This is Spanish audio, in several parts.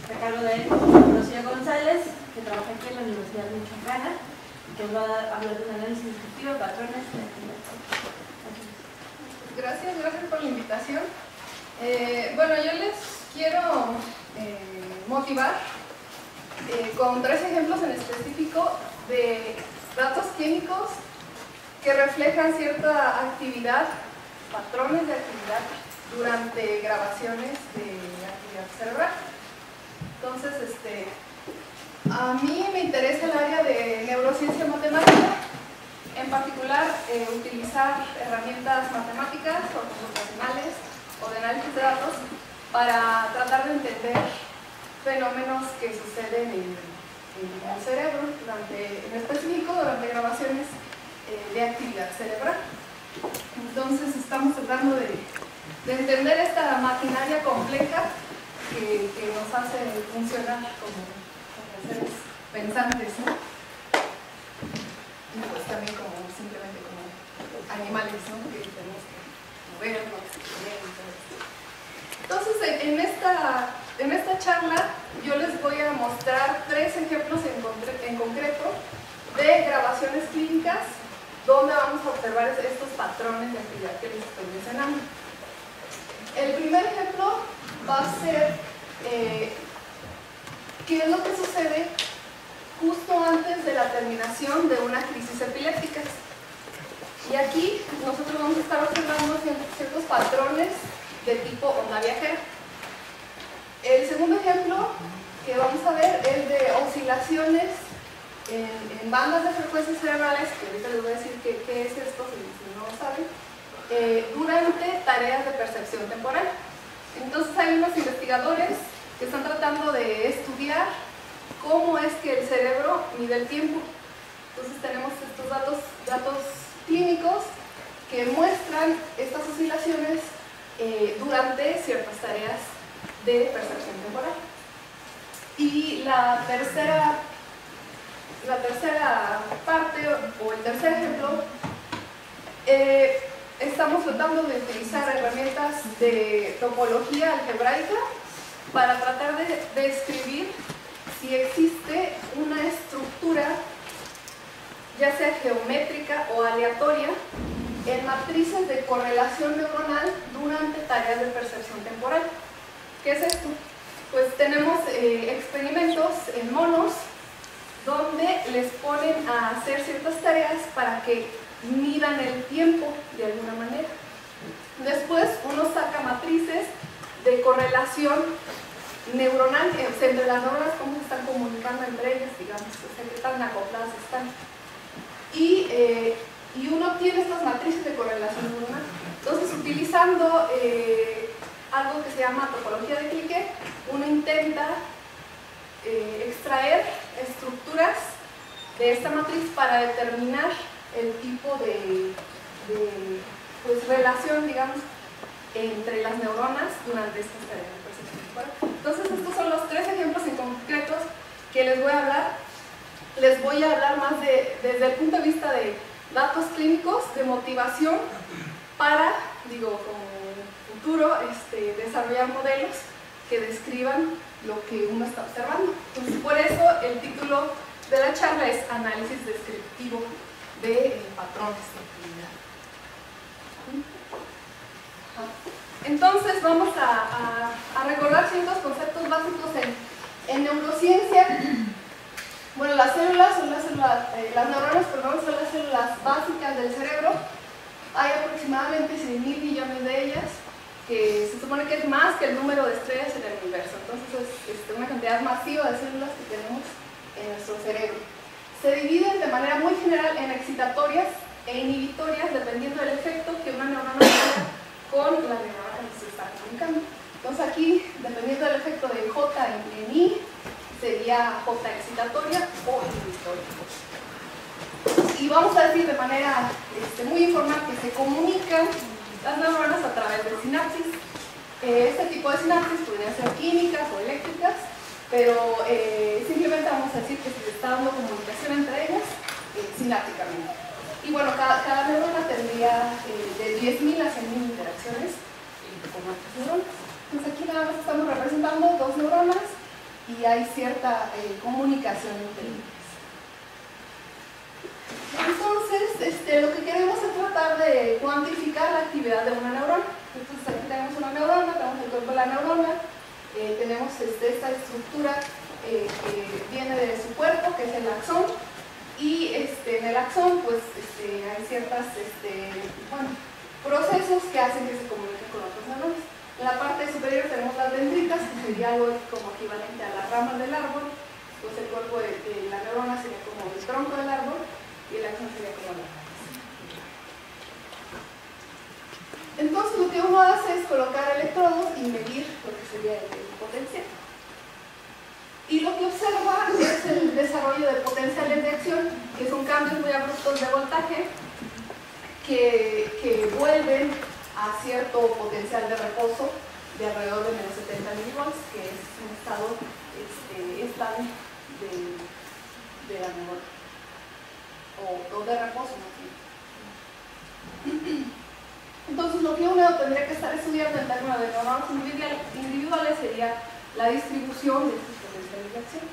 a cargo de Rocío González, que trabaja aquí en la Universidad de Michoacana, que nos va a hablar de un análisis descriptivo de patrones de actividad. Gracias por la invitación. Bueno, yo les quiero motivar con 3 ejemplos en específico de datos clínicos que reflejan cierta actividad, patrones de actividad durante grabaciones de actividad cerebral. Entonces, a mí me interesa el área de neurociencia matemática, en particular utilizar herramientas matemáticas o computacionales o de análisis de datos para tratar de entender fenómenos que suceden en el cerebro, en específico durante grabaciones de actividad cerebral. Entonces estamos tratando de entender esta maquinaria compleja que nos hace funcionar como seres pensantes, ¿no? Y pues también como simplemente como animales, ¿no? Que tenemos que movernos, comer y todo esto. Entonces, en esta charla yo les voy a mostrar 3 ejemplos en concreto de grabaciones clínicas donde vamos a observar estos patrones de actividad que les estoy mencionando. El primer ejemplo va a ser qué es lo que sucede justo antes de la terminación de una crisis epiléptica. Y aquí nosotros vamos a estar observando ciertos patrones de tipo onda viajera. El segundo ejemplo que vamos a ver es de oscilaciones en bandas de frecuencias cerebrales, que ahorita les voy a decir qué es esto si no lo saben, durante tareas de percepción temporal. Entonces hay unos investigadores que están tratando de estudiar cómo es que el cerebro mide el tiempo. Entonces tenemos estos datos clínicos que muestran estas oscilaciones durante ciertas tareas de percepción temporal. Y la tercera parte, o el tercer ejemplo, estamos tratando de utilizar herramientas de topología algebraica para tratar de describir si existe una estructura, ya sea geométrica o aleatoria, en matrices de correlación neuronal durante tareas de percepción temporal. ¿Qué es esto? Pues tenemos experimentos en monos donde les ponen a hacer ciertas tareas para que midan el tiempo de alguna manera. Después uno saca matrices de correlación neuronal, entre las neuronas, cómo se están comunicando entre ellas, digamos, o sea, qué tan acopladas están. Y uno obtiene estas matrices de correlación neuronal. Entonces, utilizando algo que se llama topología de clique, uno intenta extraer estructuras de esta matriz para determinar el tipo de pues, relación, digamos, entre las neuronas durante estas tareas de percepción temporal. Entonces, estos son los 3 ejemplos en concretos que les voy a hablar. Les voy a hablar más desde el punto de vista de datos clínicos, de motivación para, como futuro, desarrollar modelos que describan lo que uno está observando. Entonces, por eso el título de la charla es Análisis descriptivo de patrones de actividad. Entonces, vamos a recordar ciertos conceptos básicos en neurociencia. Bueno, las neuronas son las células básicas del cerebro. Hay aproximadamente 6.000 billones de ellas, que se supone que es más que el número de estrellas en el universo. Entonces es una cantidad masiva de células que tenemos en nuestro cerebro. Se dividen de manera muy general en excitatorias e inhibitorias, dependiendo del efecto que una neurona tenga con la neurona que se está comunicando. Entonces aquí, dependiendo del efecto de J en I, sería J excitatoria o inhibitoria. Y vamos a decir de manera muy informal que se comunican las neuronas a través de sinapsis. Este tipo de sinapsis podrían ser químicas o eléctricas, pero simplemente vamos a decir que se está dando comunicación entre ellas sinápticamente. Y bueno, cada neurona tendría de 10.000 a 100.000 interacciones con otras neuronas. Entonces aquí nada más estamos representando 2 neuronas y hay cierta comunicación entre ellas. Entonces, lo que queremos es tratar de cuantificar la actividad de una neurona. Entonces, aquí tenemos una neurona, tenemos el cuerpo de la neurona, tenemos esta estructura que viene de su cuerpo, que es el axón, y en el axón pues, hay ciertos procesos que hacen que se comuniquen con otros neuronas. En la parte superior tenemos las dendritas, que sería algo como equivalente a las ramas del árbol, pues el cuerpo de la neurona sería como el tronco del árbol, y el axón sería como la raíz. Entonces lo que uno hace es colocar electrodos y medir lo que sería el potencial. Y lo que observa es el desarrollo de potenciales de acción, que son cambios muy abruptos de voltaje que vuelven a cierto potencial de reposo de alrededor de menos 70 milivolts, que es un estado estable de la neurona, o de reposo más bien. Entonces lo que uno tendría que estar estudiando en términos de neuronas individuales sería la distribución de estos potenciales de acción.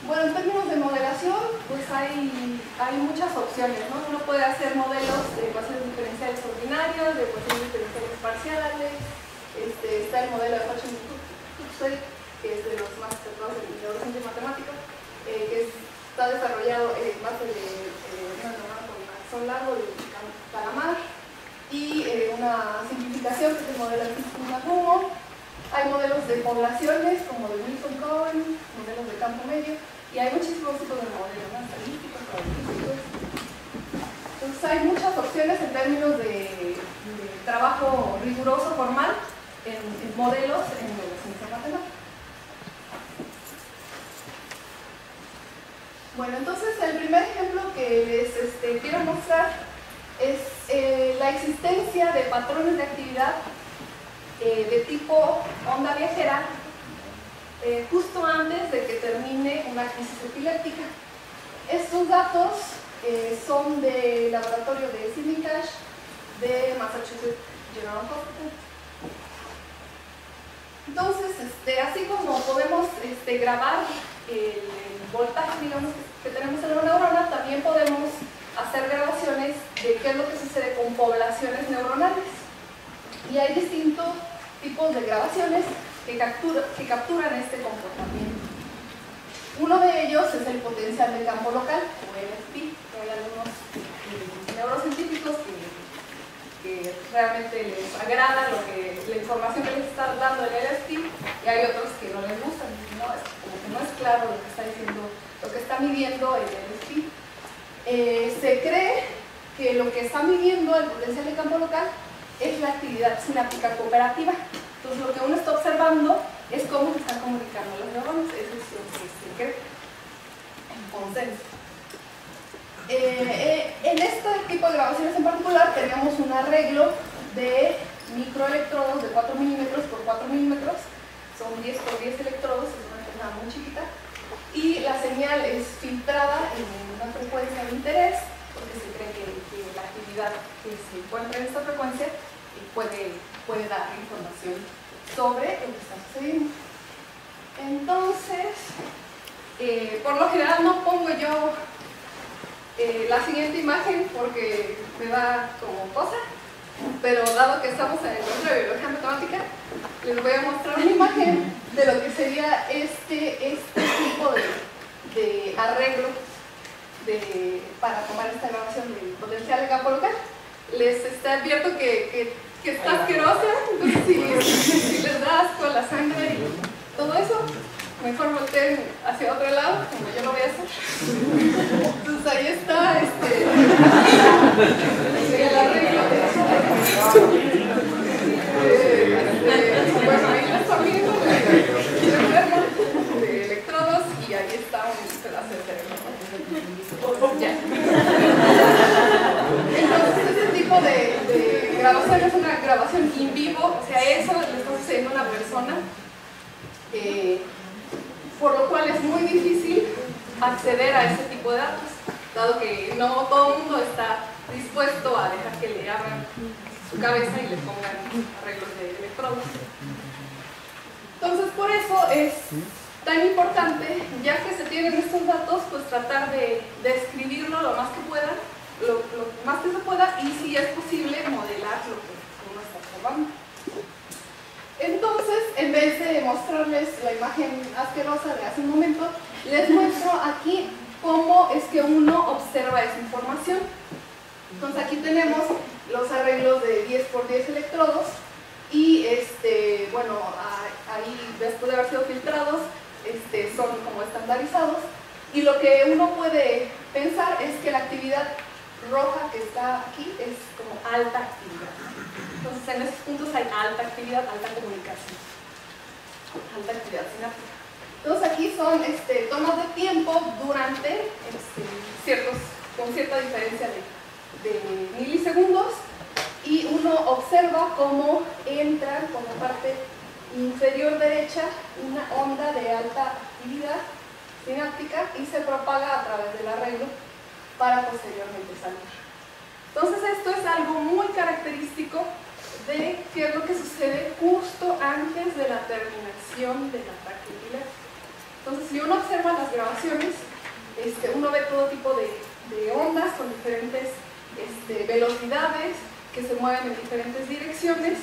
Bueno, en términos de modelación, pues hay muchas opciones, ¿no? Uno puede hacer modelos de ecuaciones diferenciales ordinarias, de ecuaciones diferenciales parciales, está el modelo de Hodgson-Tuxtell, que es de los más aceptados en neurociencia y matemática, que está desarrollado en base de una neurona con axón largo de calamar, y una simplificación que es el modelo de Nagumo. Hay modelos de poblaciones como de Wilson-Cohen, modelos de campo medio, y hay muchísimos tipos de modelos, ¿no? Estadísticos, probabilísticos. Entonces hay muchas opciones en términos de trabajo riguroso, formal, en modelos en neurociencia matemática. Bueno, entonces el primer ejemplo que les quiero mostrar es la existencia de patrones de actividad de tipo onda viajera justo antes de que termine una crisis epiléptica. Estos datos son del laboratorio de Sidney Cash de Massachusetts General Hospital. Entonces, así como podemos grabar el voltaje, digamos, que tenemos en la neurona, también podemos hacer grabaciones de qué es lo que sucede con poblaciones neuronales. Y hay distintos tipos de grabaciones que capturan este comportamiento. Uno de ellos es el potencial de campo local, o LFP. Hay algunos neurocientíficos que realmente les agrada la información que les está dando el LFP, y hay otros que no les gusta, no, como que no es claro lo que está diciendo, lo que está midiendo el LFP. Se cree que lo que está midiendo el potencial de campo local es la actividad sináptica cooperativa. Entonces lo que uno está observando es cómo se están comunicando las neuronas. Eso es lo que se cree en consenso. En este tipo de grabaciones en particular tenemos un arreglo de microelectrodos de 4 milímetros por 4 milímetros, son 10 por 10 electrodos, es una antena muy chiquita, y la señal es filtrada en una frecuencia de interés, porque se cree que la actividad que se encuentra en esta frecuencia puede dar información sobre lo que está sucediendo. Entonces, por lo general no pongo yo la siguiente imagen porque me da como cosa, pero dado que estamos en el curso de biología matemática, les voy a mostrar una imagen de lo que sería este tipo de arreglo para tomar esta grabación del potencial de campo local. Les advierto que está asquerosa, entonces si les da asco la sangre y todo eso, mejor volteen hacia otro lado, como yo lo voy a hacer. Entonces ahí está el arreglo bueno, ahí la están viendo, quieren verlo, de electrodos, y ahí está un pedazo de cerebro. Ya. Entonces este tipo de grabación es una grabación in vivo, o sea, eso le está sucediendo a una persona, por lo cual es muy difícil acceder a ese tipo de datos, dado que no todo el mundo está dispuesto a dejar que le abran su cabeza y le pongan arreglos de electrodos. Entonces, por eso es tan importante, ya que se tienen estos datos, pues tratar de describirlo lo más que pueda, lo más que se pueda, y si es posible, modelar lo que uno está observando. Entonces, en vez de mostrarles la imagen asquerosa de hace un momento, les muestro aquí cómo es que uno observa esa información. Entonces, aquí tenemos los arreglos de 10 por 10 electrodos y, bueno, ahí después de haber sido filtrados, son como estandarizados, y lo que uno puede pensar es que la actividad roja que está aquí es como alta actividad. Entonces, en esos puntos hay alta actividad, alta comunicación, alta actividad sináptica. Entonces, aquí son tomas de tiempo durante con cierta diferencia de milisegundos, y uno observa cómo entra por la parte inferior derecha una onda de alta actividad sináptica y se propaga a través del arreglo para posteriormente salir. Entonces, esto es algo muy característico de qué es lo que sucede justo antes de la terminación de la taquigrafía. Entonces, si uno observa las grabaciones, uno ve todo tipo de ondas con diferentes velocidades que se mueven en diferentes direcciones,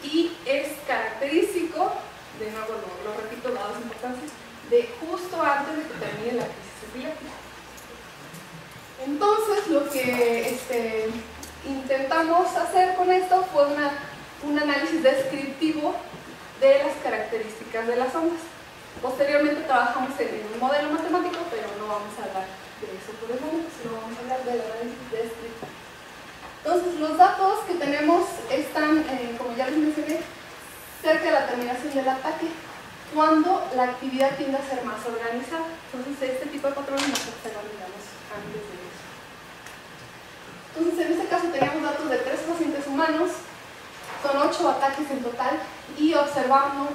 y es característico, de nuevo lo repito, dados importantes, de justo antes de que termine la crisis epiléptica. Entonces, lo que intentamos hacer con esto fue un análisis descriptivo de las características de las ondas. Posteriormente trabajamos en un modelo matemático, pero no vamos a hablar de eso por el momento, sino vamos a hablar del análisis descriptivo. Entonces, los datos que tenemos están, como ya les mencioné, cerca de la terminación del ataque, cuando la actividad tiende a ser más organizada. Entonces, este tipo de patrones nos observan, digamos, antes de eso. Entonces, en este caso teníamos datos de 3 pacientes humanos, son 8 ataques en total, y observamos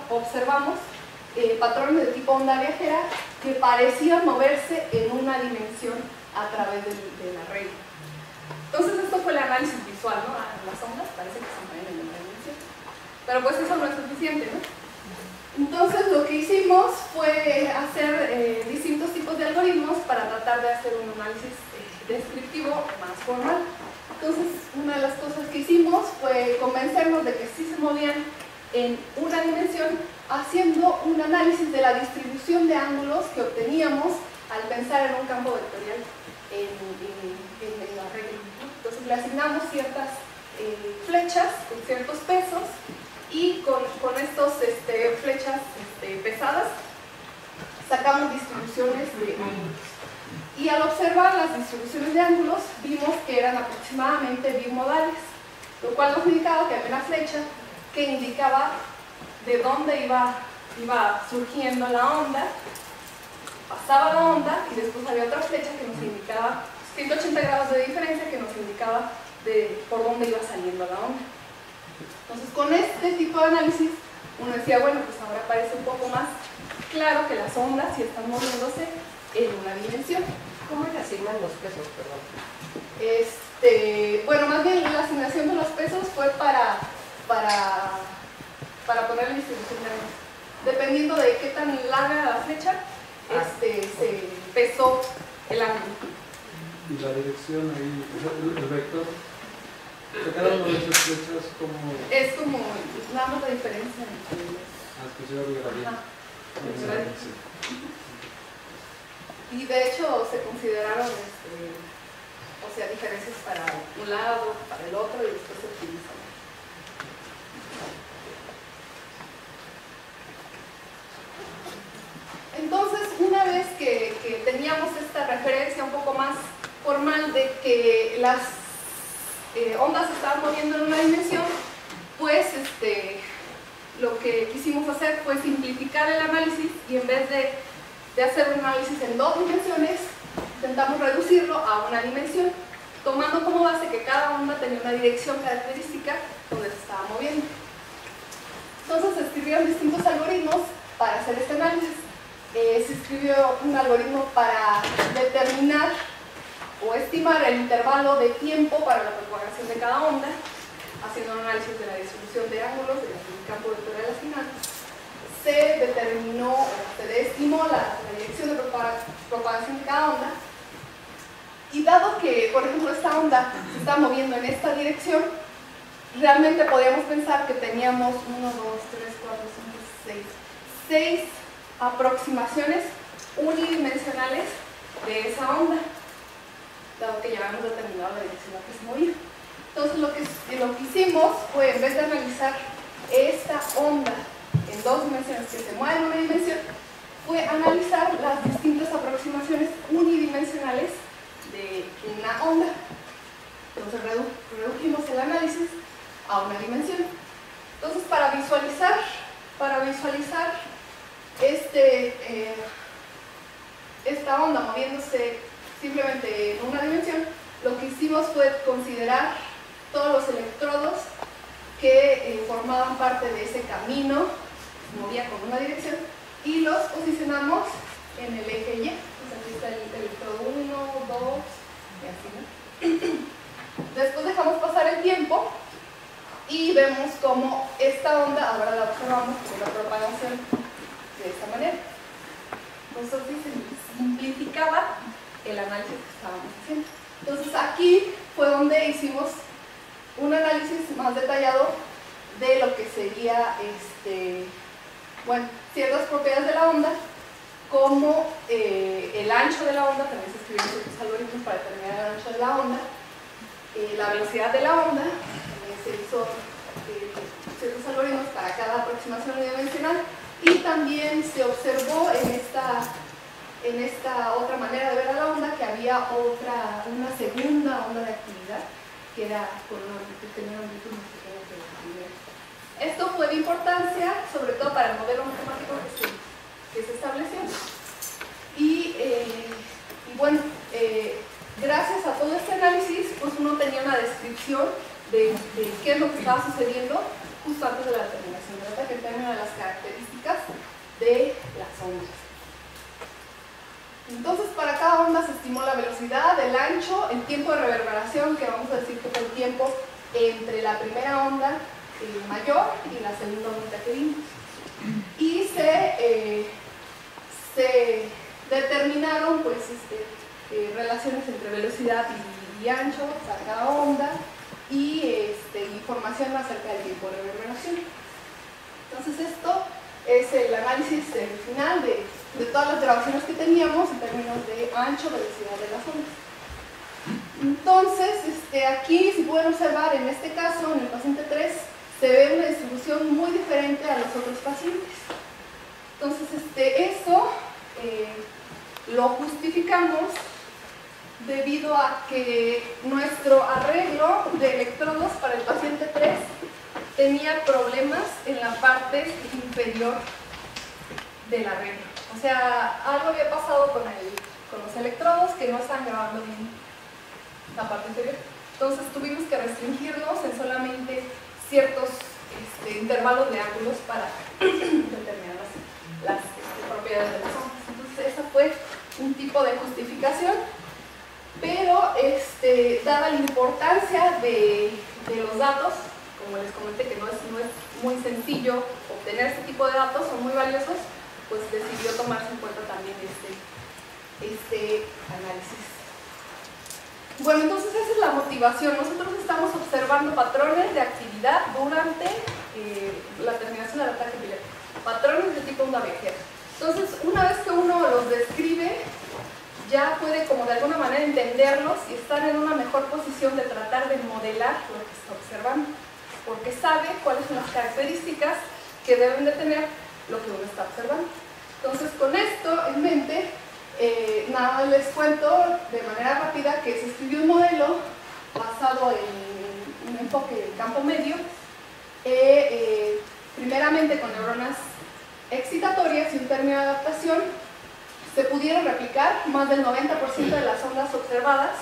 patrones de tipo onda viajera que parecían moverse en una dimensión a través del arreglo. Entonces, esto fue el análisis visual, ¿no? Las ondas parece que se mueven en una dimensión, pero pues eso no es suficiente, ¿no? Entonces, lo que hicimos fue hacer distintos tipos de algoritmos para tratar de hacer un análisis descriptivo más formal. Entonces, una de las cosas que hicimos fue convencernos de que sí se movían en una dimensión, haciendo un análisis de la distribución de ángulos que obteníamos al pensar en un campo vectorial en el arreglo. Entonces, le asignamos ciertas flechas con ciertos pesos, y con estas flechas pesadas sacamos distribuciones de ángulos. Y al observar las distribuciones de ángulos, vimos que eran aproximadamente bimodales, lo cual nos indicaba que había una flecha que indicaba de dónde iba surgiendo la onda, pasaba la onda, y después había otra flecha que nos indicaba 180 grados de diferencia, que nos indicaba por dónde iba saliendo la onda. Entonces, con este tipo de análisis, uno decía, bueno, pues ahora parece un poco más claro que las ondas sí están moviéndose en una dimensión. ¿Cómo le asignan los pesos, perdón? Bueno, más bien la asignación de los pesos fue para poner la distribución de ángulos. Dependiendo de qué tan larga era la flecha, se pesó el ángulo. Y la dirección ahí, el vector, cada una de esas flechas como... Es como nada más la diferencia entre ellos. que se va a lograr bien. Y de hecho se consideraron diferencias para un lado, para el otro, y después se utilizan. Entonces, una vez que teníamos esta referencia un poco más formal de que las ondas se estaban moviendo en una dimensión, pues lo que quisimos hacer fue simplificar el análisis, y en vez de hacer un análisis en 2 dimensiones, intentamos reducirlo a una dimensión, tomando como base que cada onda tenía una dirección característica donde se estaba moviendo. Entonces se escribieron distintos algoritmos para hacer este análisis. Se escribió un algoritmo para determinar o estimar el intervalo de tiempo para la propagación de cada onda, haciendo un análisis de la distribución de ángulos del campo vectorial asignado. se determinó o se estimó la dirección de propagación de cada onda. Y dado que, por ejemplo, esta onda se está moviendo en esta dirección, realmente podíamos pensar que teníamos 1, 2, 3, 4, 5, 6 aproximaciones unidimensionales de esa onda, dado que ya habíamos determinado la dirección a la que se movía. Entonces lo que hicimos fue, en vez de analizar esta onda en 2 dimensiones que se mueve en una dimensión, fue analizar las distintas aproximaciones unidimensionales de una onda. Entonces redujimos el análisis a una dimensión. Entonces para visualizar esta onda moviéndose simplemente en una dimensión, lo que hicimos fue considerar todos los electrodos que formaban parte de ese camino, se movía con una dirección, y los posicionamos en el eje Y. Entonces aquí está el electrodo 1, 2 y así, ¿no? Después dejamos pasar el tiempo y vemos cómo esta onda ahora la observamos con la propagación de esta manera. Entonces se simplificaba el análisis que estábamos haciendo. Entonces aquí fue donde hicimos un análisis más detallado de lo que sería ciertas propiedades de la onda, como el ancho de la onda. También se escribieron ciertos algoritmos para determinar el ancho de la onda, la velocidad de la onda. También se hizo ciertos algoritmos para cada aproximación unidimensional, y también se observó en esta otra manera de ver a la onda que había una segunda onda de actividad que tenía una amplitud más pequeña que la primera. Esto fue de importancia, sobre todo para el modelo matemático que se estableció. Y bueno, gracias a todo este análisis, pues uno tenía una descripción de qué es lo que estaba sucediendo justo antes de la determinación de la tarjeta, en una de las características de las ondas. Entonces, para cada onda se estimó la velocidad, el ancho, el tiempo de reverberación, que vamos a decir que fue el tiempo entre la primera onda mayor y la segunda onda que vimos. Y se determinaron pues, relaciones entre velocidad y ancho para cada onda, y información acerca del tiempo de reverberación. Entonces esto es el análisis final de todas las grabaciones que teníamos en términos de ancho, velocidad de las ondas. Entonces, aquí, si pueden observar, en este caso, en el paciente 3, se ve una distribución muy diferente a los otros pacientes. Entonces, eso lo justificamos debido a que nuestro arreglo de electrodos para el paciente 3 tenía problemas en la parte inferior del arreglo. O sea, algo había pasado con los electrodos que no están grabando bien la parte inferior. Entonces tuvimos que restringirnos en solamente ciertos intervalos de ángulos para determinar las propiedades de las ondas. Entonces esa fue un tipo de justificación, pero dada la importancia de los datos, como les comenté que no es muy sencillo obtener este tipo de datos, son muy valiosos, pues decidió tomarse en cuenta también este análisis. Bueno, entonces esa es la motivación. Nosotros estamos observando patrones de actividad durante la terminación del ataque epiléptico, patrones de tipo onda viajera. Entonces, una vez que uno los describe, ya puede como de alguna manera entenderlos y estar en una mejor posición de tratar de modelar lo que está observando, porque sabe cuáles son las características que deben de tener lo que uno está observando. Entonces, con esto en mente, nada más les cuento de manera rápida que se escribió un modelo basado en un enfoque del campo medio, primeramente con neuronas excitatorias y un término de adaptación. Se pudieron replicar más del 90% de las ondas observadas.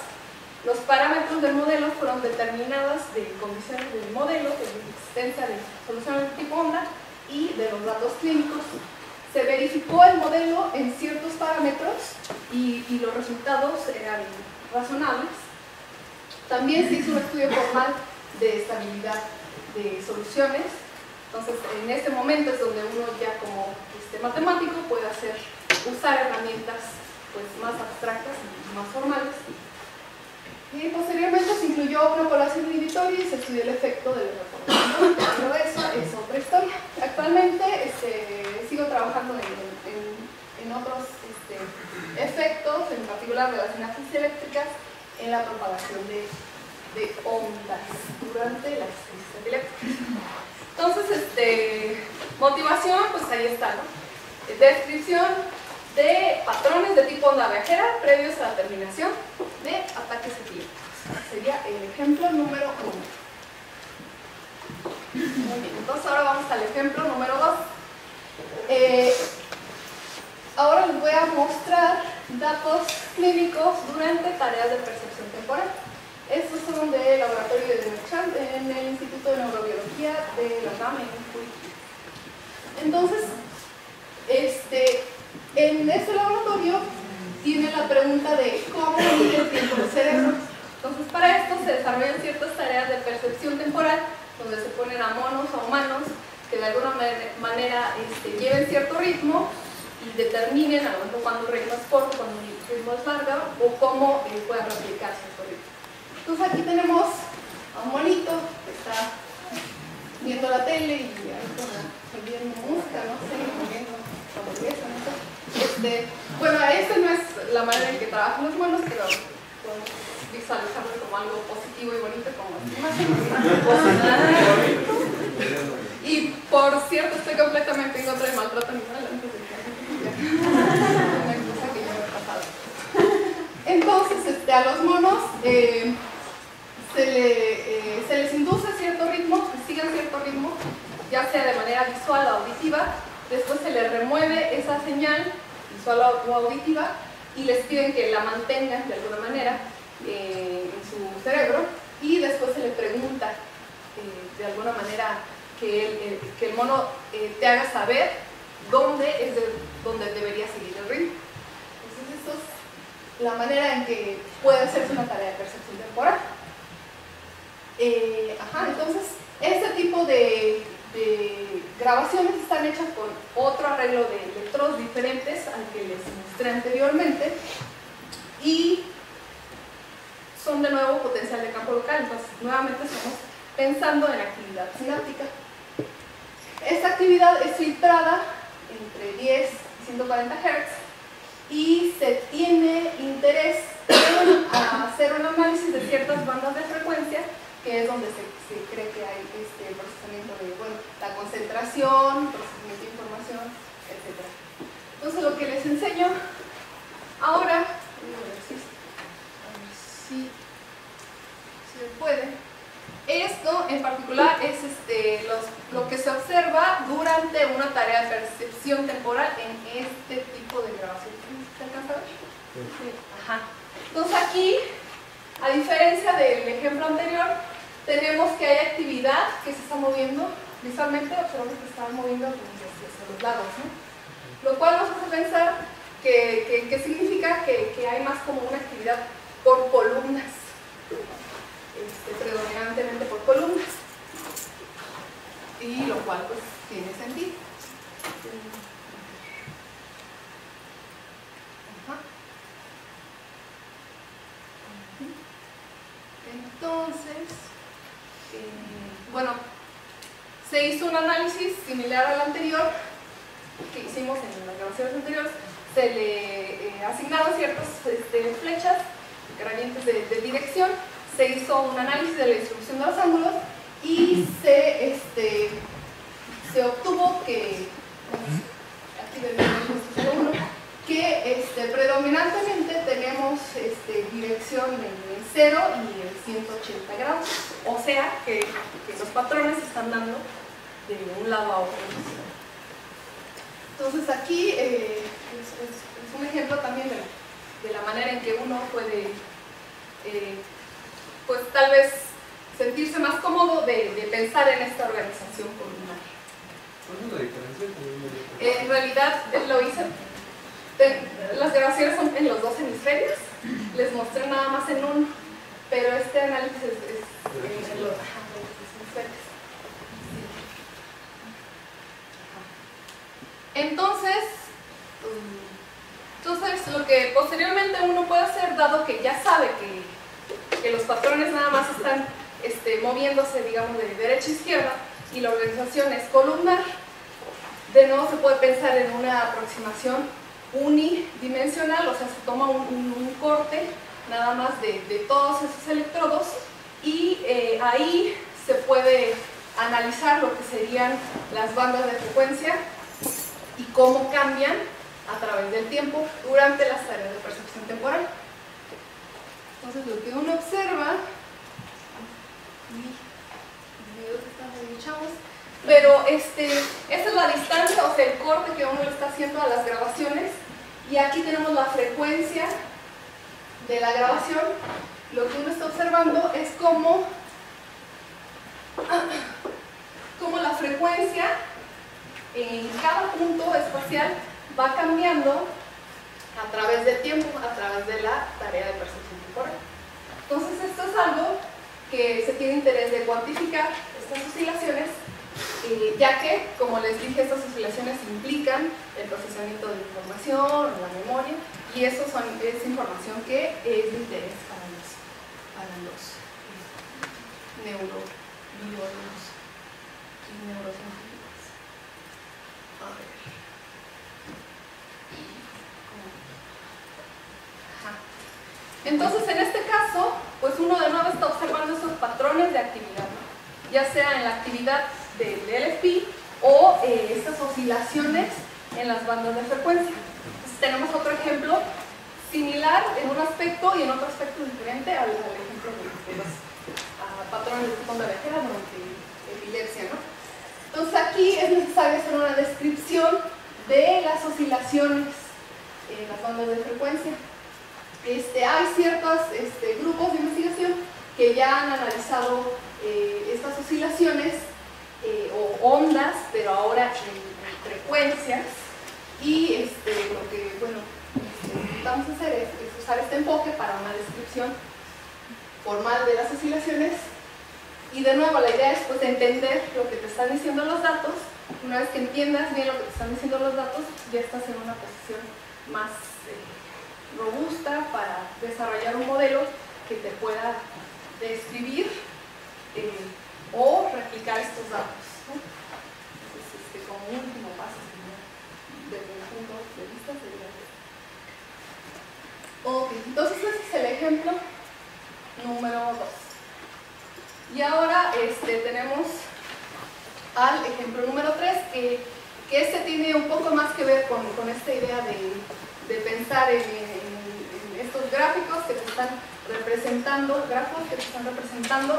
Los parámetros del modelo fueron determinados de condiciones del modelo, de la existencia de soluciones de tipo onda y de los datos clínicos. Se verificó el modelo en ciertos parámetros y los resultados eran razonables. También se hizo un estudio formal de estabilidad de soluciones Entonces, en este momento es donde uno ya como matemático puede usar herramientas pues, más abstractas y más formales. Y posteriormente se incluyó una población inhibitoria y se estudió el efecto del reforzamiento, pero eso es otra historia. Actualmente sigo trabajando en otros efectos, en particular de las sinapsis eléctricas, en la propagación de ondas durante las crisis epilépticas. Entonces, motivación, pues ahí está, ¿no? Descripción de patrones de tipo onda viajera previos a la terminación de ataques epilépticos. Sería el ejemplo número 1. Muy bien, entonces ahora vamos al ejemplo número 2. Ahora les voy a mostrar datos clínicos durante tareas de percepción temporal. Estos son del laboratorio de Demirchand en el Instituto de Neurobiología de la UNAM en Curitiba. Entonces, en este laboratorio tiene la pregunta de cómo mide el tiempo del cerebro. Entonces, para esto se desarrollan ciertas tareas de percepción temporal, donde se ponen a monos o humanos que de alguna manera lleven cierto ritmo y determinen a lo mejor cuando un ritmo es corto, cuando un ritmo es largo, o cómo puedan replicar cierto ritmo. Entonces, aquí tenemos a un monito que está viendo la tele y ahí viendo música, no sé, comiendo hamburguesa, no sé. Bueno, esta no es la manera en que trabajan los monos, pero podemos visualizarlo como algo positivo y bonito, como y por cierto, estoy completamente en contra del maltrato animal antes de que una cosa que ya me ha pasado. Entonces, a los monos se les induce cierto ritmo, que sigan cierto ritmo, ya sea de manera visual o auditiva. Después se les remueve esa señal visual o auditiva y les piden que la mantengan de alguna manera en su cerebro, y después se le pregunta de alguna manera que el mono te haga saber dónde es donde debería seguir el ritmo. Entonces, esto es la manera en que puede hacerse una tarea de percepción temporal. Entonces, este tipo de grabaciones están hechas con otro arreglo de electrodos diferentes al que les mostré anteriormente, y son de nuevo potencial de campo local. Entonces, nuevamente estamos pensando en actividad sináptica. Esta actividad es filtrada entre 10 y 140 Hz y se tiene interés en hacer un análisis de ciertas bandas de frecuencia, que es donde se cree que hay procesamiento de la concentración, procesamiento de información, etc. Entonces, lo que les enseño ahora, a ver si se puede. Esto en particular es lo que se observa durante una tarea de percepción temporal en este tipo de grabación. ¿Se alcanza a ver? Sí. Ajá. Entonces, aquí, a diferencia del ejemplo anterior, tenemos que hay actividad que se está moviendo visualmente, observamos que se está moviendo hacia los lados, ¿no? Lo cual nos hace pensar que significa que hay más como una actividad por columnas, predominantemente por columnas, y lo cual pues tiene sentido. Entonces, bueno, se hizo un análisis similar al anterior que hicimos en las grabaciones anteriores. Se le asignaron ciertas flechas, herramientas de dirección. Se hizo un análisis de la distribución de los ángulos y se obtuvo que, aquí uno, que predominantemente tenemos dirección en 0 y en 180 grados, o sea que los patrones se están dando de un lado a otro. Entonces, aquí es un ejemplo también de la manera en que uno puede pues tal vez sentirse más cómodo de pensar en esta organización columnar. ¿Cuál es la diferencia? En realidad lo hice, las grabaciones son en los dos hemisferios, les mostré nada más en uno, pero este análisis es en los dos hemisferios. Entonces, lo que posteriormente uno puede hacer, dado que ya sabe que los patrones nada más están moviéndose, digamos, de derecha a izquierda, y la organización es columnar, de nuevo se puede pensar en una aproximación unidimensional, o sea, se toma un corte nada más de todos esos electrodos, y ahí se puede analizar lo que serían las bandas de frecuencia y cómo cambian a través del tiempo durante las tareas de percepción temporal. Entonces lo que uno observa, pero esta es la distancia, o sea, el corte que uno le está haciendo a las grabaciones, y aquí tenemos la frecuencia de la grabación. Lo que uno está observando es cómo la frecuencia en cada punto espacial va cambiando a través del tiempo, a través de la tarea de percepción temporal. Entonces esto es algo que se tiene interés de cuantificar, estas oscilaciones, ya que, como les dije, estas oscilaciones implican el procesamiento de información, la memoria, y eso es información que es de interés para los neurobiólogos y neurocientíficos. A ver. Entonces, en este caso, pues uno de nuevo está observando esos patrones de actividad, ¿no? Ya sea en la actividad del LFP o estas oscilaciones en las bandas de frecuencia. Entonces, tenemos otro ejemplo similar en un aspecto y en otro aspecto diferente al ejemplo de los patrones de onda viajera durante epilepsia, ¿no? Entonces, aquí es necesario hacer una descripción de las oscilaciones en las bandas de frecuencia. Hay ciertos grupos de investigación que ya han analizado estas oscilaciones o ondas, pero ahora en frecuencias, y lo que vamos a hacer es usar este enfoque para una descripción formal de las oscilaciones. Y de nuevo, la idea es pues entender lo que te están diciendo los datos. Una vez que entiendas bien lo que te están diciendo los datos, ya estás en una posición más robusta para desarrollar un modelo que te pueda describir o replicar estos datos, ¿no? Entonces, como último paso, desde el punto de vista sería ok, entonces ese es el ejemplo número 2. Y ahora tenemos al ejemplo número 3, que este tiene un poco más que ver con esta idea de pensar en estos gráficos que te están representando,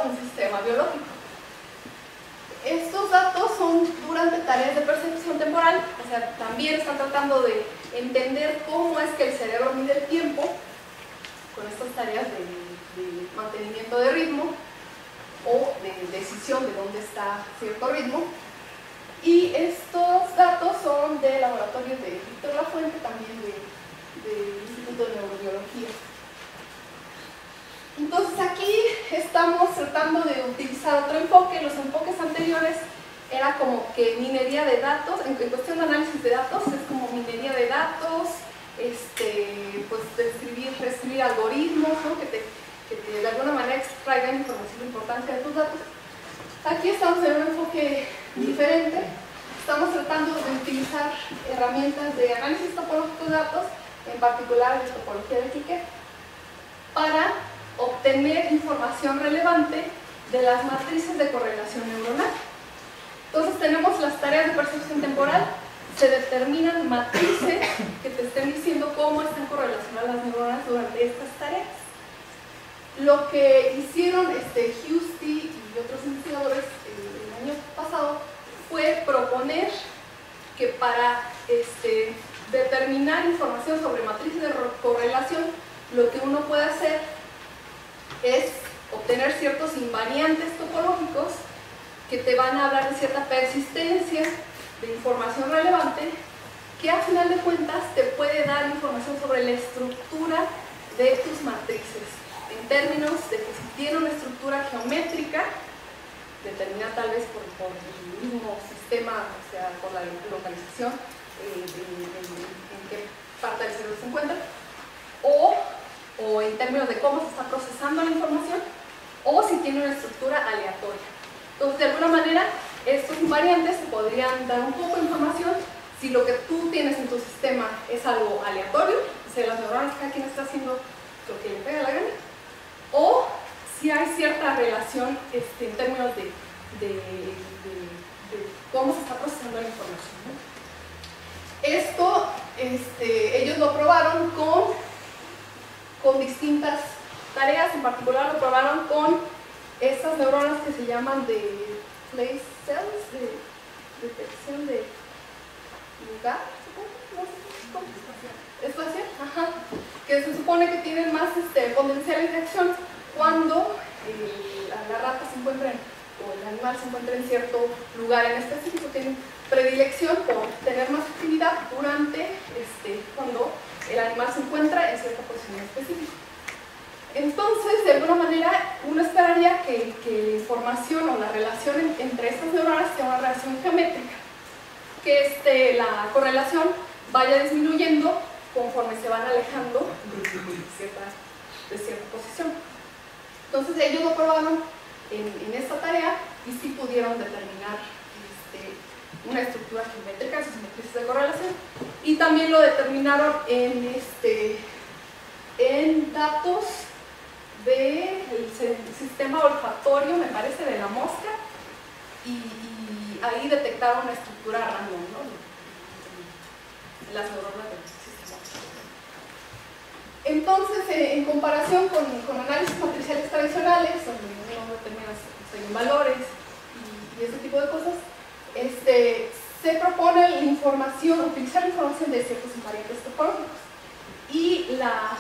un sistema biológico. Estos datos son durante tareas de percepción temporal, o sea, también están tratando de entender cómo es que el cerebro mide el tiempo con estas tareas de mantenimiento de ritmo o de decisión de dónde está cierto ritmo. Y estos datos son de laboratorios de Víctor Lafuente, también del Instituto de Neurobiología. Entonces aquí estamos tratando de utilizar otro enfoque. Los enfoques anteriores era como que minería de datos, en cuestión de análisis de datos, es como minería de datos, pues escribir algoritmos, ¿no? que de alguna manera extraigan información importante de tus datos. Aquí estamos en un enfoque diferente. Estamos tratando de utilizar herramientas de análisis topológico de datos, en particular de topología de Cliquet, para obtener información relevante de las matrices de correlación neuronal. Entonces tenemos las tareas de percepción temporal, se determinan matrices que te estén diciendo cómo están correlacionadas las neuronas durante estas tareas. Lo que hicieron Hughesty y otros investigadores el año pasado fue proponer que para determinar información sobre matrices de correlación, lo que uno puede hacer es obtener ciertos invariantes topológicos que te van a hablar de cierta persistencia de información relevante, que a final de cuentas te puede dar información sobre la estructura de tus matrices, en términos de que si tiene una estructura geométrica, determinada tal vez por el mismo sistema, o sea, por la localización, en qué parte del cerebro se encuentra, o en términos de cómo se está procesando la información, o si tiene una estructura aleatoria. Entonces, de alguna manera, estos invariantes se podrían dar un poco de información si lo que tú tienes en tu sistema es algo aleatorio, o sea, las neuronas, cada quien está haciendo lo que le pega la gana, o si hay cierta relación en términos de cómo se está procesando la información, ¿no? Esto, ellos lo probaron con distintas tareas, en particular lo probaron con estas neuronas que se llaman de place cells, de detección de lugar, no sé cómo espacial, ajá, que se supone que tienen más potenciales de acción cuando la rata se encuentra o el animal se encuentra en cierto lugar en específico, tienen predilección por tener más actividad durante cuando el animal se encuentra en cierta posición específica. Entonces, de alguna manera, uno esperaría que la información o la relación entre estas neuronas sea una relación geométrica, que la correlación vaya disminuyendo conforme se van alejando de cierta posición. Entonces, ellos lo probaron en esta tarea y sí pudieron determinar una estructura geométrica en sus matrices de correlación, y también lo determinaron en datos del sistema olfatorio, me parece, de la mosca, y ahí detectaron una estructura random, ¿no? Las neuronas del sistema olfatorio. Entonces, en comparación con análisis matriciales tradicionales, donde uno determina valores y ese tipo de cosas, se propone la información, utilizar la información de ciertos invariantes topológicos. Y la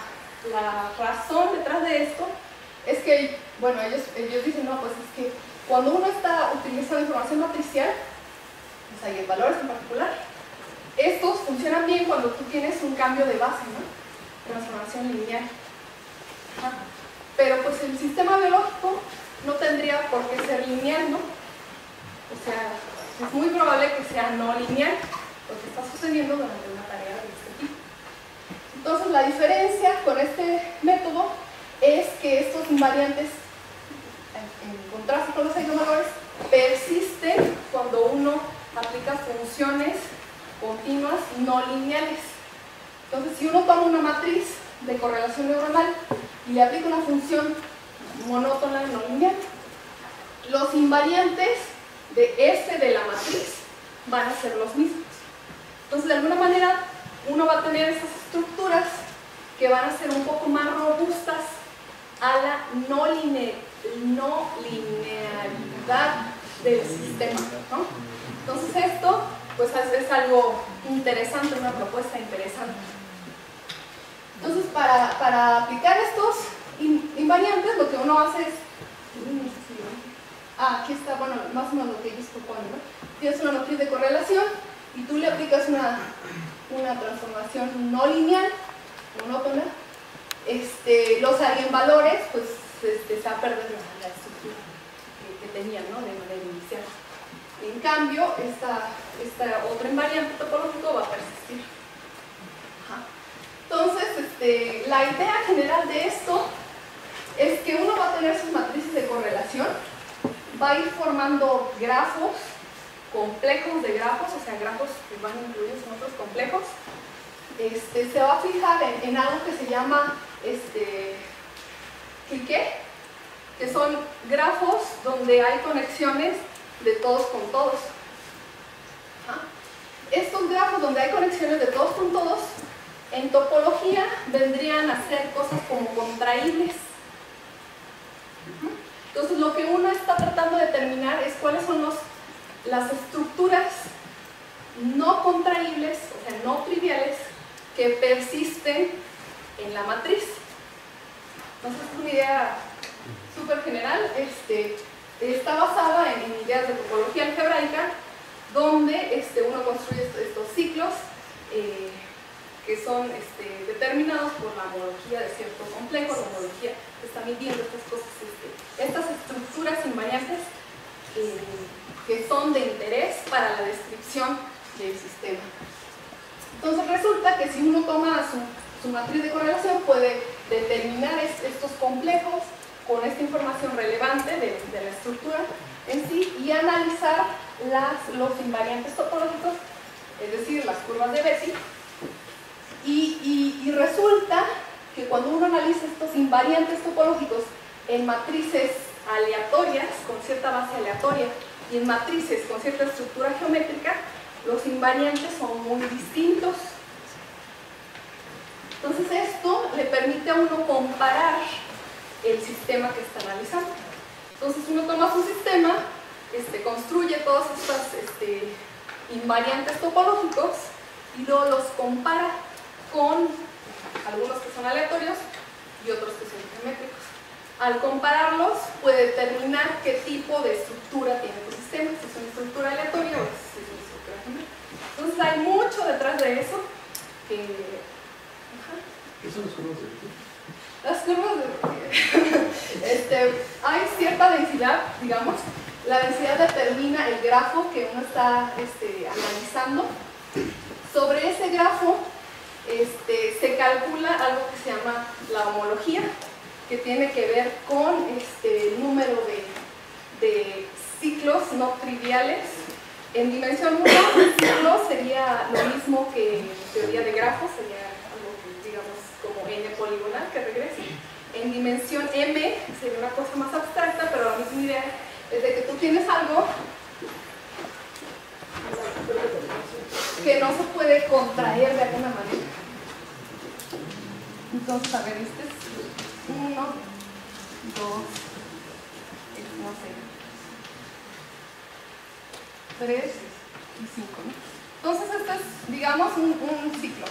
razón detrás de esto es que, bueno, ellos dicen, no, pues es que cuando uno está utilizando información matricial, o sea, y en valores en particular, estos funcionan bien cuando tú tienes un cambio de base, ¿no? Transformación lineal. Ajá. Pero pues el sistema biológico no tendría por qué ser lineal, ¿no? O sea, es muy probable que sea no lineal, lo que está sucediendo durante una tarea de este tipo. Entonces, la diferencia con este método es que estos invariantes, en contraste con los eigenvalores, persisten cuando uno aplica funciones continuas no lineales. Entonces, si uno toma una matriz de correlación neuronal y le aplica una función monótona no lineal, los invariantes de la matriz van a ser los mismos. Entonces, de alguna manera, uno va a tener estas estructuras que van a ser un poco más robustas a la no linealidad del sistema, ¿no? Entonces, esto pues es algo interesante, una propuesta interesante. Entonces, para aplicar estos invariantes, lo que uno hace es, aquí está, bueno, más o menos lo que ellos proponen, ¿no? Tienes una matriz de correlación y tú le aplicas una transformación no lineal, monótona. Los eigenvalores, pues, se va a perder la estructura que tenían, ¿no? De manera inicial. En cambio, esta otra invariante topológico va a persistir. Ajá. Entonces, la idea general de esto es que uno va a tener sus matrices de correlación, va a ir formando grafos complejos de grafos, o sea, grafos que van incluidos en otros complejos. Se va a fijar en algo que se llama cliqué, que son grafos donde hay conexiones de todos con todos. Ajá. Estos grafos donde hay conexiones de todos con todos, en topología vendrían a ser cosas como contraíbles. Entonces, lo que uno está tratando de determinar es cuáles son las estructuras no contraíbles, o sea, no triviales, que persisten en la matriz. Entonces, es una idea súper general. Está basada en ideas de topología algebraica, donde uno construye estos ciclos que son determinados por la homología de cierto complejo. La homología está midiendo estas cosas, estas estructuras invariantes que son de interés para la descripción del sistema. Entonces resulta que si uno toma su matriz de correlación, puede determinar estos complejos con esta información relevante de la estructura en sí y analizar los invariantes topológicos, es decir, las curvas de Betti. Y resulta que cuando uno analiza estos invariantes topológicos en matrices aleatorias, con cierta base aleatoria, y en matrices con cierta estructura geométrica, los invariantes son muy distintos. Entonces esto le permite a uno comparar el sistema que está analizando. Entonces uno toma su sistema, construye todos estos invariantes topológicos y luego los compara con algunos que son aleatorios y otros que son geométricos. Al compararlos puede determinar qué tipo de estructura tiene tu sistema, si es una estructura aleatoria o si es una estructura geométrica. Entonces hay mucho detrás de eso que... ¿Qué son las curvas de Betti? Las curvas de... hay cierta densidad, digamos. La densidad determina el grafo que uno está analizando. Sobre ese grafo se calcula algo que se llama la homología, que tiene que ver con el número de ciclos no triviales. En dimensión 1, el ciclo sería lo mismo que en teoría de grafos, sería algo que digamos como n poligonal que regrese. En dimensión m sería una cosa más abstracta, pero la misma idea es de que tú tienes algo que no se puede contraer de alguna manera. Entonces, a ver, este es 1, 2, no sé, 3 y 5, ¿no? Entonces, este es, digamos, un ciclo.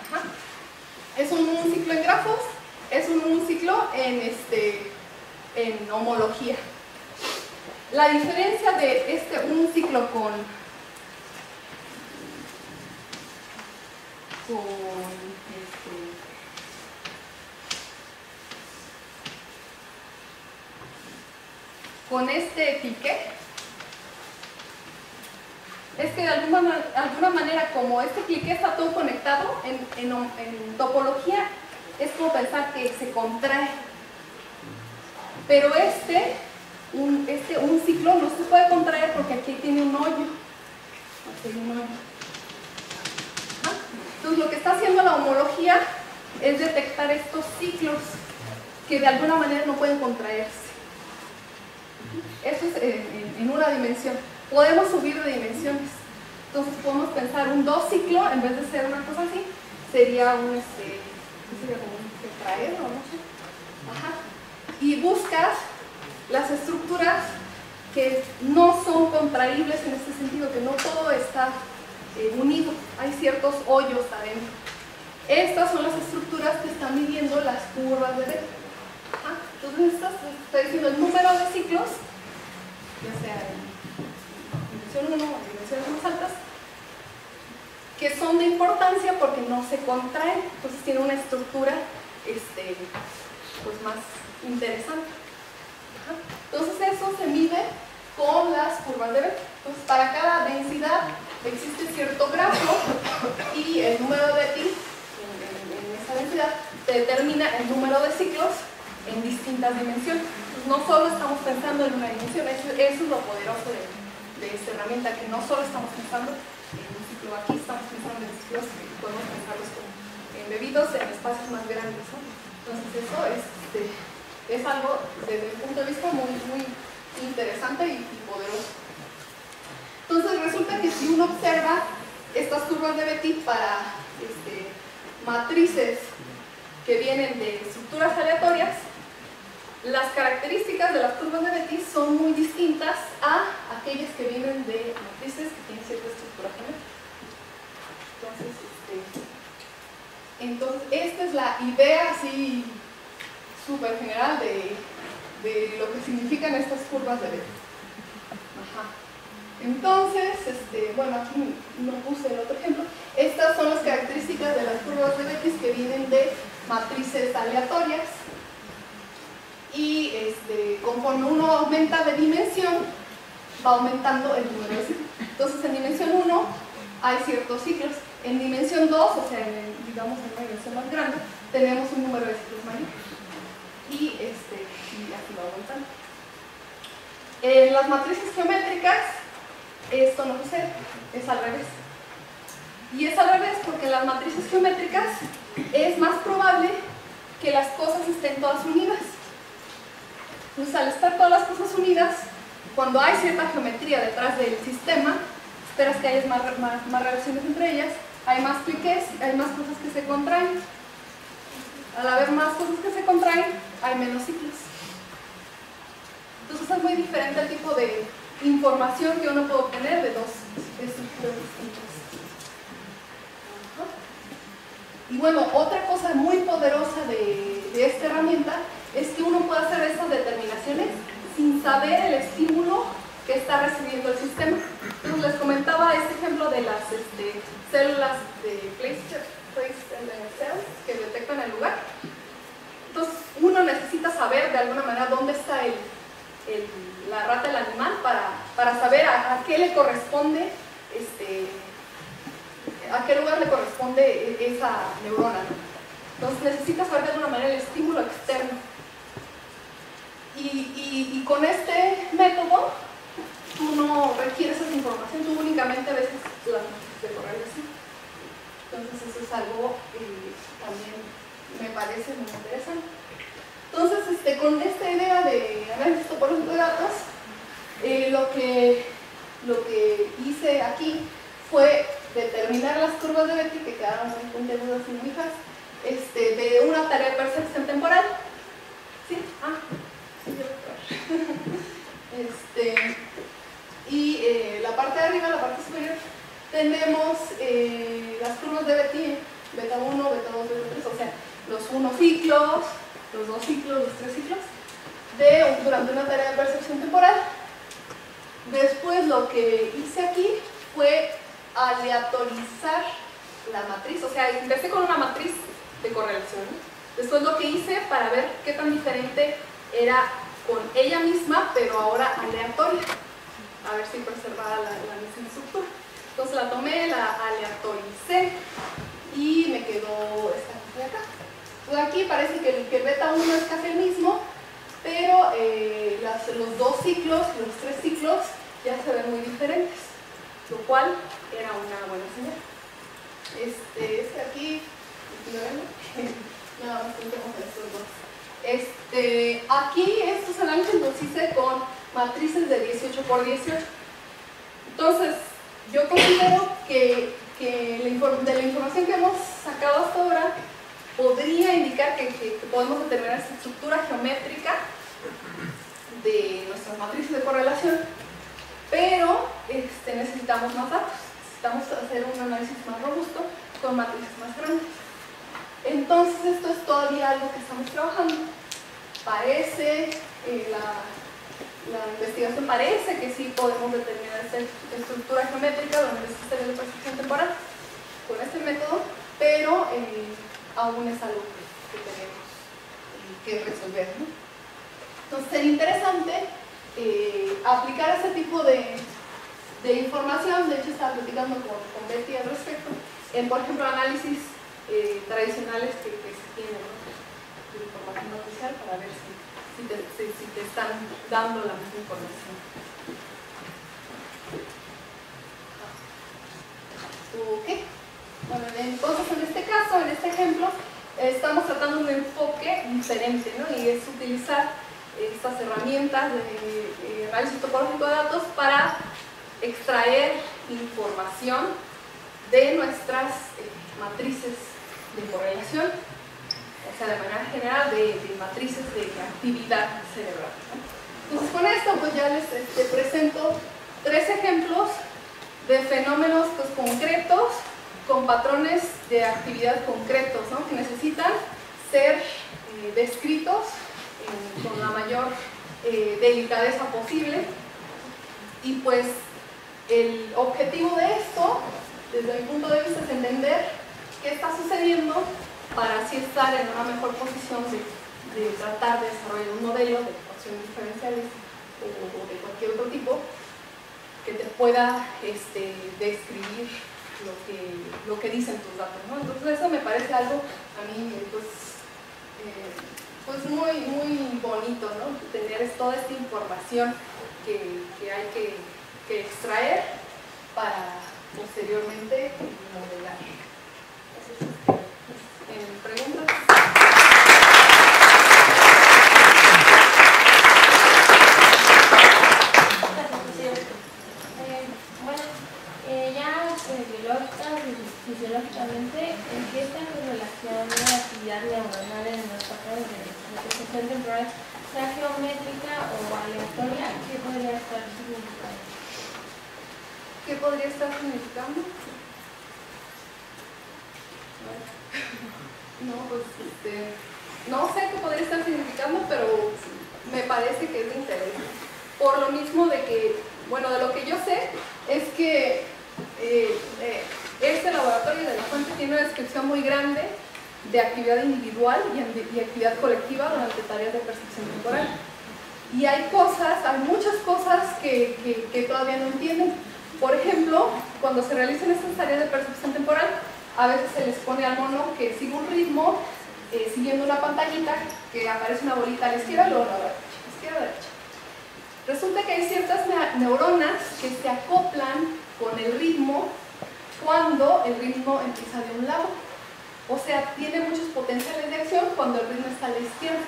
Ajá. Es un ciclo en grafos, es un ciclo en homología. La diferencia de un ciclo con este pique es que de alguna manera, como este clique está todo conectado en topología, es como pensar que se contrae. Pero un ciclo no se puede contraer porque aquí tiene un hoyo. Aquí hay un hoyo. Entonces lo que está haciendo la homología es detectar estos ciclos que de alguna manera no pueden contraerse. Eso es en una dimensión. Podemos subir de dimensiones. Entonces podemos pensar un 2 ciclo, en vez de ser una cosa así, sería un tetraedro, no sé. Ajá. Y buscas las estructuras que no son contraíbles en este sentido, que no todo está unido, hay ciertos hoyos adentro. Estas son las estructuras que están midiendo las curvas de Betti. Entonces estas está diciendo el número de ciclos, ya sea en dimensión 1 o en dimensiones más altas, que son de importancia porque no se contraen, entonces tiene una estructura pues más interesante. Entonces eso se mide con las curvas de Betti. Entonces para cada densidad existe cierto grafo y el número de Betti en esa densidad te determina el número de ciclos en distintas dimensiones. Entonces, no solo estamos pensando en una dimensión, eso es lo poderoso de esta herramienta, que no solo estamos pensando en un ciclo aquí, estamos pensando en ciclos que podemos pensarlos como embebidos en espacios más grandes, ¿no? Entonces eso es algo desde mi punto de vista muy, muy interesante y poderoso. Entonces resulta que si uno observa estas curvas de Betti para matrices que vienen de estructuras aleatorias, las características de las curvas de Betti son muy distintas a aquellas que vienen de matrices que tienen cierta estructura geométrica. Entonces esta es la idea así súper general de lo que significan estas curvas de Betti. Ajá. Entonces, bueno, aquí no puse el otro ejemplo. Estas son las características de las curvas de Betti que vienen de matrices aleatorias. Y conforme uno aumenta de dimensión, va aumentando el número de ciclos. Entonces, en dimensión 1, hay ciertos ciclos. En dimensión 2, o sea, digamos en una dimensión más grande, tenemos un número de ciclos mayor. Y así va avanzando. En las matrices geométricas, esto no sucede, es al revés. Y es al revés porque en las matrices geométricas es más probable que las cosas estén todas unidas. Entonces, al estar todas las cosas unidas, cuando hay cierta geometría detrás del sistema, esperas que haya más relaciones entre ellas, hay más cliques, hay más cosas que se contraen. Al haber más cosas que se contraen, hay menos ciclos. Entonces es muy diferente el tipo de información que uno puede obtener de dos estructuras distintas. Y bueno, otra cosa muy poderosa de esta herramienta es que uno puede hacer estas determinaciones sin saber el estímulo que está recibiendo el sistema. Entonces les comentaba este ejemplo de las células de place cells que detectan el lugar. Entonces uno necesita saber de alguna manera dónde está la rata, el animal, para saber a qué le corresponde, a qué lugar le corresponde esa neurona, ¿no? Entonces necesitas saber de alguna manera el estímulo externo. Y con este método tú no requieres esa información, tú únicamente ves las matrices de correlación. Entonces eso es algo que también me parece muy interesante. Entonces, con esta idea de análisis topológico de datos, lo que hice aquí fue determinar las curvas de Betti, que quedaron muy puntiagudas y muy fijas, de una tarea de percepción temporal. ¿Sí? Sí, y la parte de arriba, la parte superior, tenemos las curvas de Betti, beta 1, beta 2, beta 3, o sea, los 1 ciclos, los 2 ciclos, los 3 ciclos, durante una tarea de percepción temporal. Después lo que hice aquí fue aleatorizar la matriz, o sea, empecé con una matriz de correlación. Después lo que hice para ver qué tan diferente era con ella misma, pero ahora aleatoria, a ver si preservaba la misma estructura. Entonces la tomé, la aleatoricé y me quedó esta de acá. Entonces aquí parece que el beta 1 es casi el mismo, pero los 2 ciclos y los 3 ciclos ya se ven muy diferentes, lo cual era una buena señal. Aquí, nada más tenemos estos dos. Aquí estos análisis los hice con matrices de 18 por 18. Entonces, yo considero que de la información que hemos sacado hasta ahora podría indicar que podemos determinar esta estructura geométrica de nuestras matrices de correlación, pero necesitamos más datos, necesitamos hacer un análisis más robusto con matrices más grandes. Entonces esto es todavía algo que estamos trabajando. Parece, la investigación parece que sí podemos determinar esta estructura geométrica donde existe la percepción temporal con este método, pero aún es algo que tenemos que resolver, ¿no? Entonces sería interesante aplicar ese tipo de información. De hecho estaba platicando con Betty al respecto, en por ejemplo análisis tradicionales que se tienen, ¿no? De información oficial, para ver si te están dando la misma información. Ok, bueno, entonces en este caso, en este ejemplo, estamos tratando un enfoque diferente, ¿no? Y es utilizar estas herramientas de análisis topológico de datos para extraer información de nuestras matrices de correlación, o sea, de manera general, de matrices de actividad cerebral, ¿no? Entonces, con esto, pues ya les presento 3 ejemplos de fenómenos pues, concretos con patrones de actividad concretos, ¿no? Que necesitan ser descritos con la mayor delicadeza posible. Y pues el objetivo de esto, desde mi punto de vista, es entender qué está sucediendo para así estar en una mejor posición de tratar de desarrollar un modelo de ecuaciones diferenciales o de cualquier otro tipo que te pueda describir lo que dicen tus datos, ¿no? Entonces eso me parece algo a mí pues muy, muy bonito, ¿no? Tener toda esta información que hay que extraer para posteriormente modelar. ¿Preguntas? Fisiológicamente, ¿en qué está relacionada la actividad neuronal en los patrones de representación temporal, sea geométrica o aleatoria? ¿Qué podría estar significando? ¿Qué podría estar significando? No, pues no sé qué podría estar significando, pero me parece que es de interés. Por lo mismo de que, bueno, de lo que yo sé es que este laboratorio de la Fuente tiene una descripción muy grande de actividad individual y actividad colectiva durante tareas de percepción temporal. Y hay muchas cosas que todavía no entienden. Por ejemplo, cuando se realizan estas tareas de percepción temporal, a veces se les pone al mono que sigue un ritmo, siguiendo una pantallita, que aparece una bolita a la izquierda, luego a la derecha, izquierda, derecha. Resulta que hay ciertas neuronas que se acoplan con el ritmo cuando el ritmo empieza de un lado. O sea, tiene muchos potenciales de acción cuando el ritmo está a la izquierda.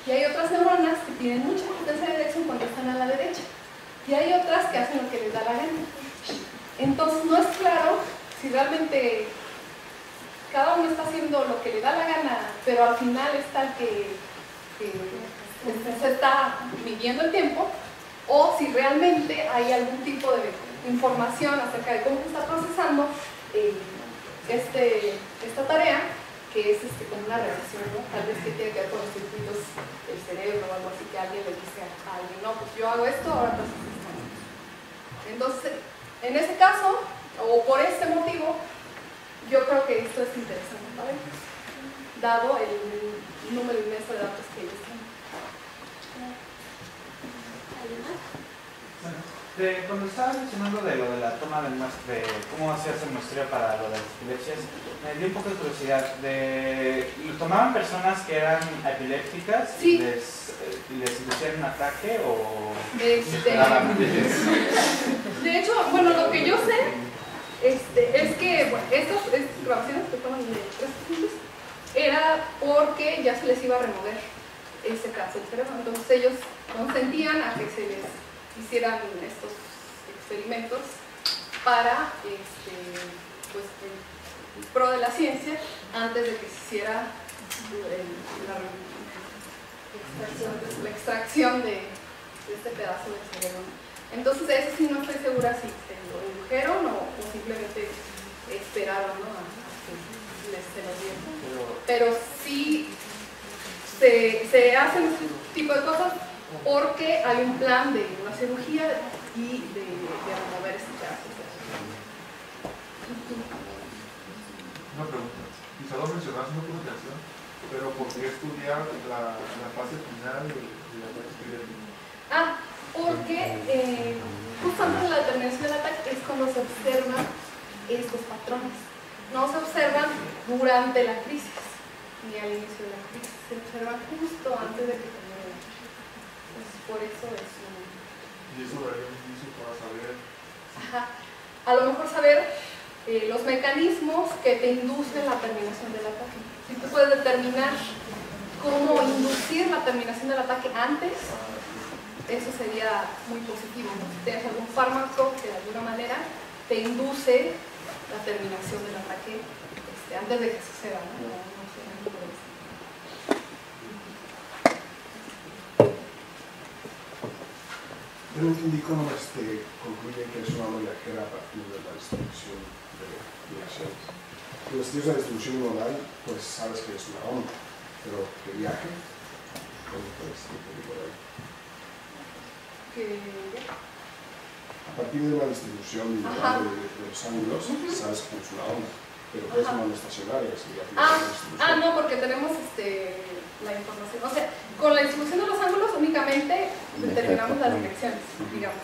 Y hay otras neuronas que tienen muchos potenciales de acción cuando están a la derecha. Y hay otras que hacen lo que les da la gana. Entonces no es claro si realmente cada uno está haciendo lo que le da la gana, pero al final está el que se está midiendo el tiempo, o si realmente hay algún tipo de información acerca de cómo se está procesando esta tarea, que es como una reacción, ¿no? Tal vez que tiene que ver con los circuitos del cerebro o algo así, que alguien le dice a alguien, no, pues yo hago esto, ahora tú haces esto. Entonces, en ese caso, o por este motivo, yo creo que esto es interesante, ¿vale? Dado el número inmenso de datos que ellos tienen. Cuando estabas mencionando de lo de la toma de muestra, de cómo hacerse muestreo para lo de las epilepsias, me dio un poco de curiosidad. ¿Tomaban personas que eran epilépticas sí. y les inducían un ataque o De hecho, bueno, lo que yo sé es que bueno, estas grabaciones que toman de 3 segundos era porque ya se les iba a remover ese caso del cerebro. Entonces ellos consentían a que se les hicieran estos experimentos para pues, en pro de la ciencia, antes de que se hiciera la extracción de este pedazo de cerebro. Entonces eso sí no estoy segura si se lo indujeron o simplemente esperaron, ¿no? a que se lo dieran. Pero sí se hacen este tipo de cosas porque hay un plan de una cirugía y de remover este pedazo. Una pregunta. Quizá lo mencionaste en una publicación, pero ¿por qué estudiar la fase final de la epidemia? Porque justo antes de la determinación del ataque es cuando se observan estos patrones. No se observan durante la crisis, ni al inicio de la crisis. Se observan justo antes de que termine. Pues por eso es un... ¿Y eso daría un inicio para saber? Ajá. A lo mejor saber los mecanismos que te inducen la terminación del ataque. Si tú puedes determinar cómo inducir la terminación del ataque antes, eso sería muy positivo, ¿no? Si tienes algún fármaco que de alguna manera te induce la terminación del ataque antes de que suceda, ¿no? No sé, no puede ser. En un icono concluye que es una onda viajera a partir de la distribución de viajeros. Cuando estudias la distribución modal, pues sabes que es una onda, pero que viaje, ¿cómo puedes distinguir por ahí? A partir de una distribución modal de los ángulos, sabes que es una onda, pero que es una onda estacionaria, sería no, porque tenemos la información, o sea, con la distribución de los ángulos únicamente determinamos las direcciones, digamos.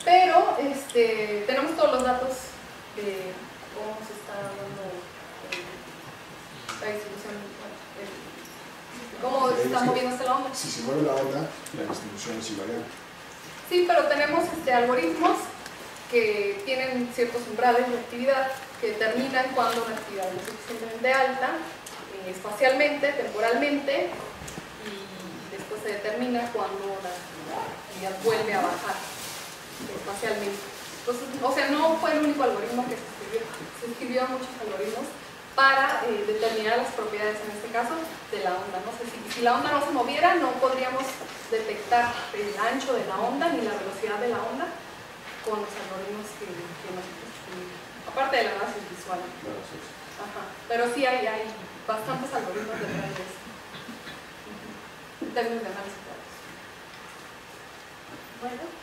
Pero tenemos todos los datos de cómo se está dando la distribución, cómo se está moviéndose la onda. Si se mueve la onda, la distribución es invariante. Sí, pero tenemos algoritmos que tienen ciertos umbrales de actividad que determinan cuándo una actividad es suficientemente alta, espacialmente, temporalmente, y después se determina cuándo la actividad vuelve a bajar espacialmente. Entonces, o sea, no fue el único algoritmo que se escribió muchos algoritmos para determinar las propiedades, en este caso, de la onda. No sé, si la onda no se moviera, no podríamos detectar el ancho de la onda ni la velocidad de la onda con los algoritmos que nosotros tenemos, aparte del análisis visual. Ajá. Pero sí hay bastantes algoritmos detrás de eso, en términos de análisis de datos. Bueno.